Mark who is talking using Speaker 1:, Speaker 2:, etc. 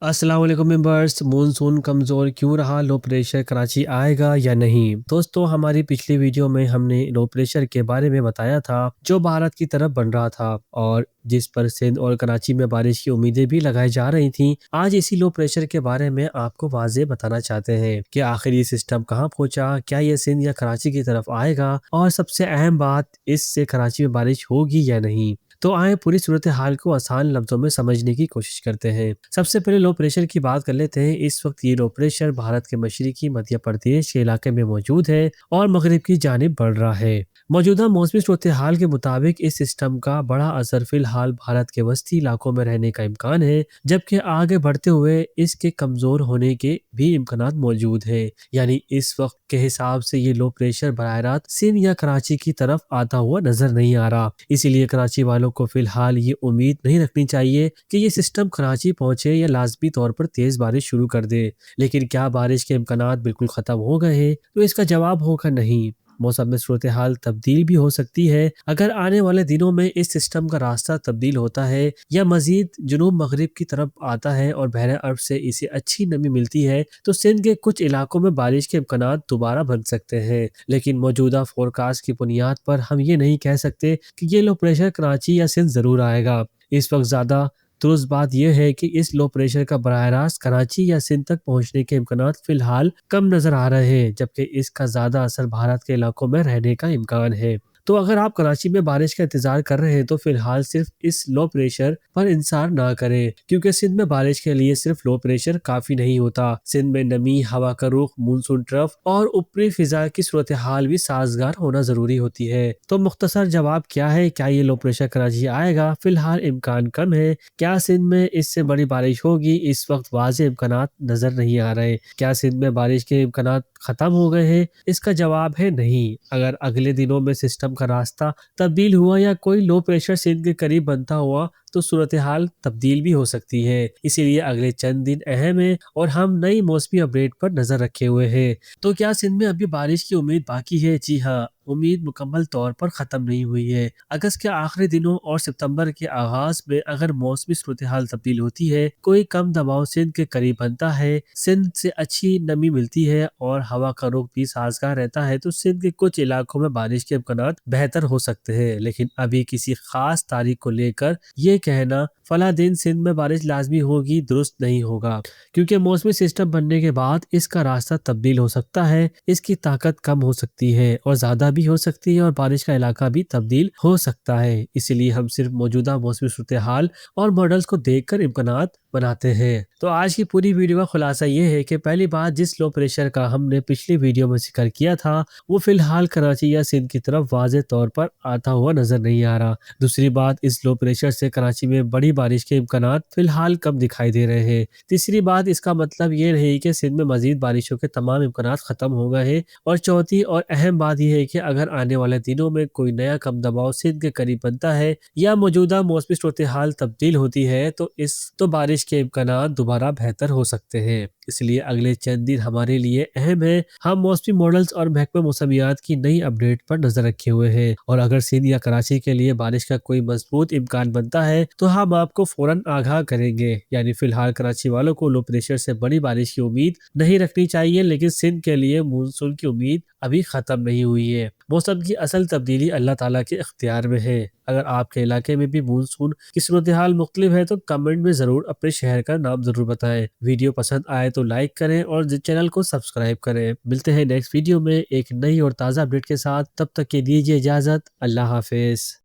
Speaker 1: السلام علیکم members, monsoon کمزور کیوں رہا؟ لو پریشر کراچی آئے گا یا نہیں؟ دوستو، ہماری پچھلی ویڈیو میں ہم نے لو پریشر کے بارے میں بتایا تھا جو بھارت کی طرف بن رہا تھا اور جس پر سندھ اور کراچی میں بارش کی امیدیں بھی لگائی جا رہی تھیں۔ آج اسی لو پریشر کے بارے میں آپ کو واضح بتانا چاہتے ہیں کہ آخر یہ سسٹم کہاں پہنچا، کیا یہ سندھ یا کراچی کی طرف آئے گا، اور سب سے اہم بات، اس سے کراچی میں بارش ہوگی یا نہیں۔ تو آئیں پوری صورتحال کو آسان لفظوں میں سمجھنے کی کوشش کرتے ہیں۔ سب سے پہلے لو پریشر کی بات کر لیتے ہیں۔ اس وقت یہ لو پریشر بھارت کے مشرقی مدھیہ پردیش کے علاقے میں موجود ہے اور مغرب کی جانب بڑھ رہا ہے۔ موجودہ موسمی صورتحال کے مطابق اس سسٹم کا بڑا اثر فی الحال بھارت کے وسطی علاقوں میں رہنے کا امکان ہے، جبکہ آگے بڑھتے ہوئے اس کے کمزور ہونے کے بھی امکانات موجود ہیں۔ یعنی اس وقت کے حساب سے یہ لو پریشر براہ راست سندھ یا کراچی کی طرف آتا ہوا نظر نہیں آ رہا۔ اسی لیے کراچی والوں کو فی الحال یہ امید نہیں رکھنی چاہیے کہ یہ سسٹم کراچی پہنچے یا لازمی طور پر تیز بارش شروع کر دے۔ لیکن کیا بارش کے امکانات بالکل ختم ہو گئے ہیں؟ تو اس کا جواب ہوگا نہیں۔ موسم میں صورتحال تبدیل بھی ہو سکتی ہے۔ اگر آنے والے دنوں میں اس سسٹم کا راستہ تبدیل ہوتا ہے یا مزید جنوب مغرب کی طرف آتا ہے اور بحر عرب سے اسے اچھی نمی ملتی ہے تو سندھ کے کچھ علاقوں میں بارش کے امکانات دوبارہ بن سکتے ہیں۔ لیکن موجودہ فورکاسٹ کی بنیاد پر ہم یہ نہیں کہہ سکتے کہ یہ لو پریشر کراچی یا سندھ ضرور آئے گا۔ اس وقت زیادہ درست بات یہ ہے کہ اس لو پریشر کا براہ راست کراچی یا سندھ تک پہنچنے کے امکانات فی الحال کم نظر آ رہے ہیں، جبکہ اس کا زیادہ اثر بھارت کے علاقوں میں رہنے کا امکان ہے۔ تو اگر آپ کراچی میں بارش کا انتظار کر رہے ہیں تو فی الحال صرف اس لو پریشر پر انحصار نہ کریں، کیونکہ سندھ میں بارش کے لیے صرف لو پریشر کافی نہیں ہوتا۔ سندھ میں نمی، ہوا کا رخ، مونسون ٹرف اور اوپری فضا کی صورتحال بھی سازگار ہونا ضروری ہوتی ہے۔ تو مختصر جواب کیا ہے؟ کیا یہ لو پریشر کراچی آئے گا؟ فی الحال امکان کم ہے۔ کیا سندھ میں اس سے بڑی بارش ہوگی؟ اس وقت واضح امکانات نظر نہیں آ رہے۔ کیا سندھ میں بارش کے امکانات ختم ہو گئے ہیں؟ اس کا جواب ہے نہیں۔ اگر اگلے دنوں میں سسٹم کا راستہ تبدیل ہوا یا کوئی لو پریشر سندھ کے قریب بنتا ہوا تو صورتحال تبدیل بھی ہو سکتی ہے۔ اسی لیے اگلے چند دن اہم ہیں اور ہم نئی موسمی اپڈیٹ پر نظر رکھے ہوئے ہیں۔ تو کیا سندھ میں ابھی بارش کی امید باقی ہے؟ جی ہاں، امید مکمل طور پر ختم نہیں ہوئی ہے۔ اگست کے آخری دنوں اور ستمبر کے آغاز میں اگر موسمی صورتحال تبدیل ہوتی ہے، کوئی کم دباؤ سندھ کے قریب بنتا ہے، سندھ سے اچھی نمی ملتی ہے اور ہوا کا رخ بھی سازگار رہتا ہے تو سندھ کے کچھ علاقوں میں بارش کے امکانات بہتر ہو سکتے ہیں۔ لیکن ابھی کسی خاص تاریخ کو لے کر یہ کہنا فلاں دن سندھ میں بارش لازمی ہوگی درست نہیں ہوگا، کیونکہ موسمی سسٹم بننے کے بعد اس کا راستہ تبدیل ہو سکتا ہے، اس کی طاقت کم ہو سکتی ہے اور زیادہ بھی ہو سکتی ہے اور بارش کا علاقہ بھی تبدیل ہو سکتا ہے۔ اسی لیے ہم صرف موجودہ موسمی صورتحال اور ماڈلز کو دیکھ کر امکانات بناتے ہیں۔ تو آج کی پوری ویڈیو کا خلاصہ یہ ہے کہ پہلی بات، جس لو پریشر کا ہم نے پچھلی ویڈیو میں ذکر کیا تھا وہ فی الحال کراچی یا سندھ کی طرف واضح طور پر آتا ہوا نظر نہیں آ رہا۔ دوسری بات، اس لو پریشر سے کراچی میں بڑی بارش کے امکانات فی الحال کم دکھائی دے رہے ہیں۔ تیسری بات، اس کا مطلب یہ نہیں کہ سندھ میں مزید بارشوں کے تمام امکانات ختم ہو گئے ہیں۔ اور چوتھی اور اہم بات یہ ہے کہ اگر آنے والے دنوں میں کوئی نیا کم دباؤ سندھ کے قریب بنتا ہے یا موجودہ موسمی صورتحال تبدیل ہوتی ہے تو بارش کے امکانات دوبارہ بہتر ہو سکتے ہیں۔ اس لیے اگلے چند دن ہمارے لیے اہم ہے۔ ہم موسمی ماڈلز اور محکمہ موسمیات کی نئی اپڈیٹ پر نظر رکھے ہوئے ہیں، اور اگر سندھ یا کراچی کے لیے بارش کا کوئی مضبوط امکان بنتا ہے تو ہم آپ کو فوراً آگاہ کریں گے۔ یعنی فی الحال کراچی والوں کو لو پریشر سے بڑی بارش کی امید نہیں رکھنی چاہیے، لیکن سندھ کے لیے مونسون کی امید ابھی ختم نہیں ہوئی ہے۔ موسم کی اصل تبدیلی اللہ تعالیٰ کے اختیار میں ہے۔ اگر آپ کے علاقے میں بھی مونسون کی صورتحال مختلف ہے تو کمنٹ میں ضرور اپنے شہر کا نام ضرور بتائیں۔ ویڈیو پسند آئے تو لائک کریں اور چینل کو سبسکرائب کریں۔ ملتے ہیں نیکسٹ ویڈیو میں ایک نئی اور تازہ اپڈیٹ کے ساتھ، تب تک کے دیجیے اجازت۔ اللہ حافظ۔